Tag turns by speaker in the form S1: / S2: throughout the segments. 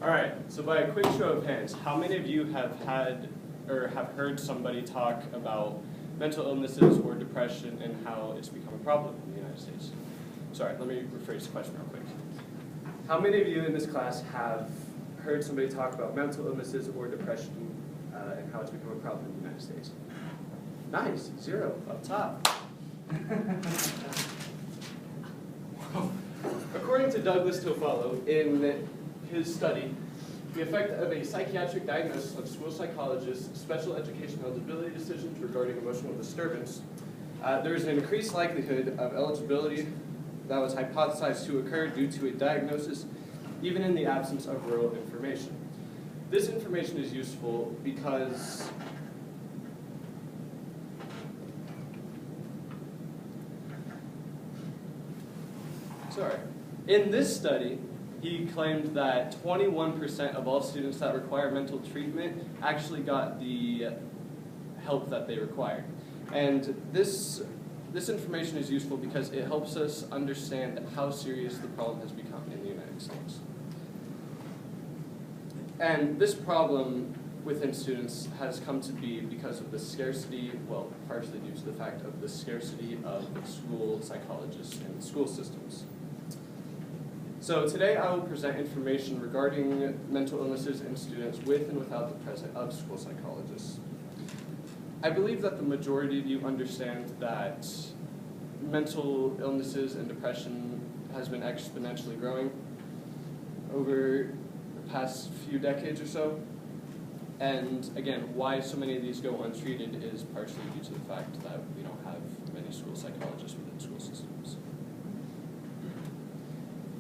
S1: All right, so by a quick show of hands, how many of you have had or have heard somebody talk about mental illnesses or depression and how it's become a problem in the United States? Sorry, let me rephrase the question real quick. How many of you in this class have heard somebody talk about mental illnesses or depression and how it's become a problem in the United States? Nice, 0 up top. According to Douglas Tofalo, in his study, the effect of a psychiatric diagnosis on school psychologists' special education eligibility decisions regarding emotional disturbance, there is an increased likelihood of eligibility that was hypothesized to occur due to a diagnosis, even in the absence of real information. This information is useful because in this study, he claimed that 21% of all students that require mental treatment actually got the help that they required. And this information is useful because it helps us understand how serious the problem has become in the United States. And this problem within students has come to be because of the scarcity, well, partially due to the fact of the scarcity of school psychologists and school systems. So today I will present information regarding mental illnesses in students with and without the presence of school psychologists. I believe that the majority of you understand that mental illnesses and depression has been exponentially growing over the past few decades or so. And again, why so many of these go untreated is partially due to the fact that we don't have many school psychologists within school systems.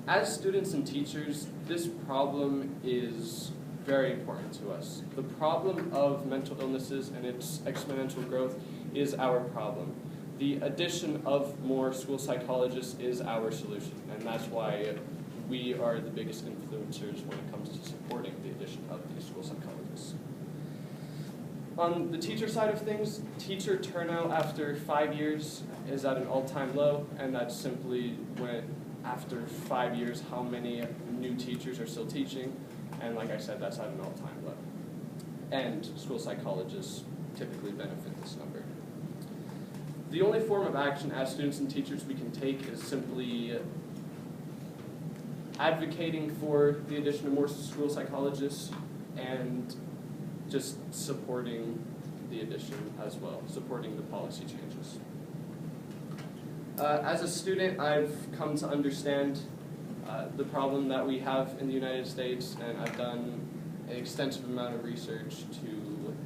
S1: As students and teachers, this problem is very important to us. The problem of mental illnesses and its exponential growth is our problem. The addition of more school psychologists is our solution, and that's why we are the biggest influencers when it comes to supporting the addition of these school psychologists. On the teacher side of things, teacher turnout after 5 years is at an all-time low, and that's simply when after 5 years, how many new teachers are still teaching, and like I said, that's at an all-time low. And school psychologists typically benefit this number. The only form of action as students and teachers we can take is simply advocating for the addition of more school psychologists and just supporting the addition as well, supporting the policy changes. As a student, I've come to understand the problem that we have in the United States, and I've done an extensive amount of research to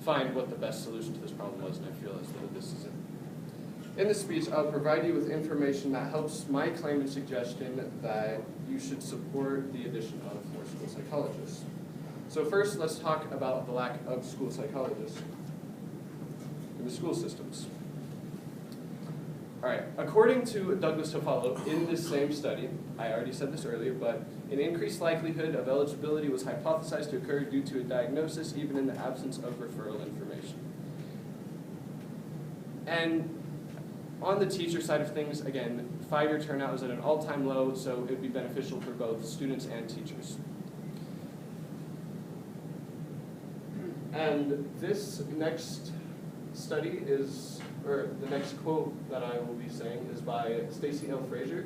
S1: find what the best solution to this problem was, and I feel as though this is it. In this speech, I'll provide you with information that helps my claim and suggestion that you should support the addition of more school psychologists. So first, let's talk about the lack of school psychologists in the school systems. All right, according to Douglas Tofalo, in this same study, I already said this earlier, but an increased likelihood of eligibility was hypothesized to occur due to a diagnosis, even in the absence of referral information. And on the teacher side of things, again, 5-year turnout is at an all-time low, so it would be beneficial for both students and teachers. And this next study is, or the next quote that I will be saying is by Stacey L. Frazier.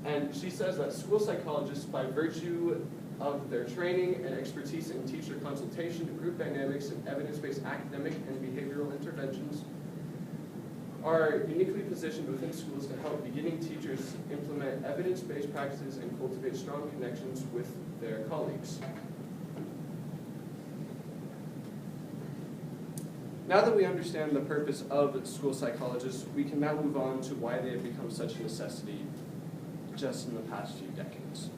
S1: And she says that school psychologists, by virtue of their training and expertise in teacher consultation, group dynamics, and evidence-based academic and behavioral interventions, are uniquely positioned within schools to help beginning teachers implement evidence-based practices and cultivate strong connections with their colleagues. Now that we understand the purpose of school psychologists, we can now move on to why they have become such a necessity just in the past few decades.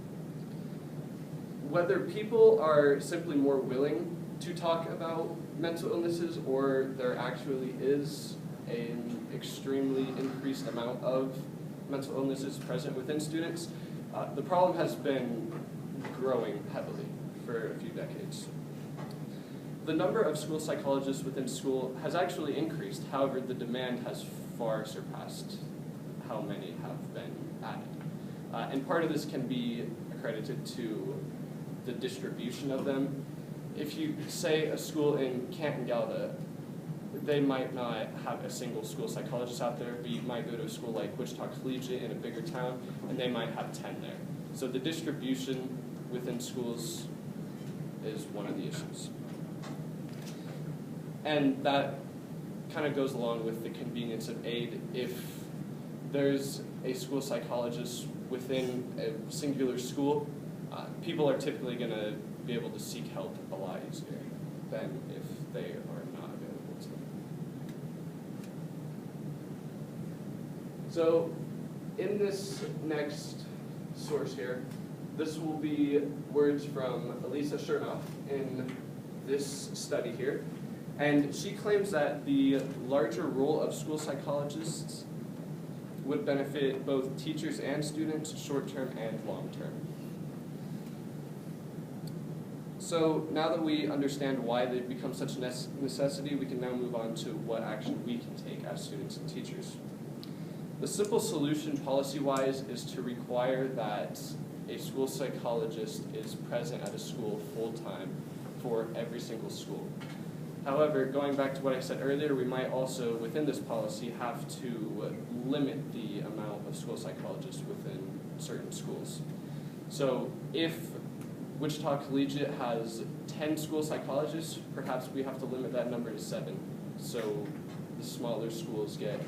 S1: Whether people are simply more willing to talk about mental illnesses or there actually is an extremely increased amount of mental illnesses present within students, the problem has been growing heavily for a few decades. The number of school psychologists within school has actually increased, however, the demand has far surpassed how many have been added. And part of this can be a credited to the distribution of them. If you say a school in Canton Galda, they might not have a single school psychologist out there, but you might go to a school like Wichita Collegiate in a bigger town, and they might have 10 there. So the distribution within schools is one of the issues. And that kind of goes along with the convenience of aid. If there's a school psychologist within a singular school, people are typically going to be able to seek help a lot easier than if they are not available to them. So in this next source here, this will be words from Elisa Chernoff in this study here. And she claims that the larger role of school psychologists would benefit both teachers and students, short-term and long-term. So now that we understand why they've become such a necessity, we can now move on to what action we can take as students and teachers. The simple solution policy-wise is to require that a school psychologist is present at a school full-time for every single school. However, going back to what I said earlier, we might also, within this policy, have to limit the amount of school psychologists within certain schools. So if Wichita Collegiate has 10 school psychologists, perhaps we have to limit that number to 7, so the smaller schools get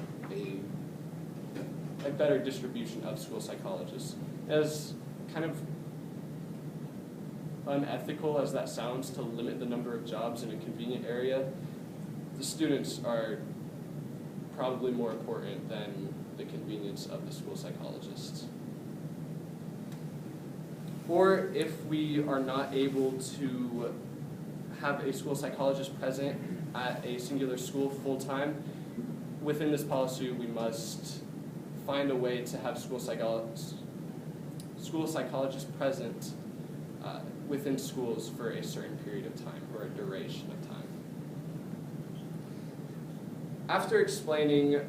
S1: a better distribution of school psychologists. As kind of unethical as that sounds to limit the number of jobs in a convenient area, the students are probably more important than the convenience of the school psychologists. Or if we are not able to have a school psychologist present at a singular school full-time, within this policy we must find a way to have school psychologists present within schools for a certain period of time, or a duration of time. After explaining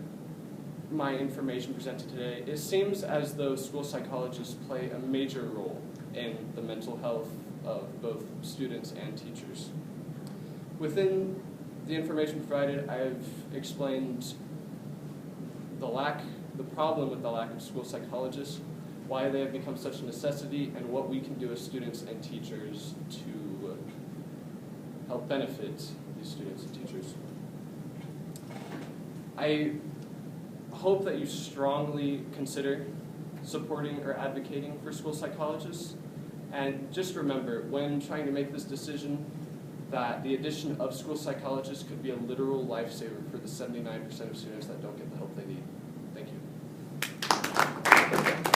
S1: my information presented today, it seems as though school psychologists play a major role in the mental health of both students and teachers. Within the information provided, I've explained the problem with the lack of school psychologists, why they have become such a necessity, and what we can do as students and teachers to help benefit these students and teachers. I hope that you strongly consider supporting or advocating for school psychologists. And just remember, when trying to make this decision, that the addition of school psychologists could be a literal lifesaver for the 79% of students that don't get the help they need.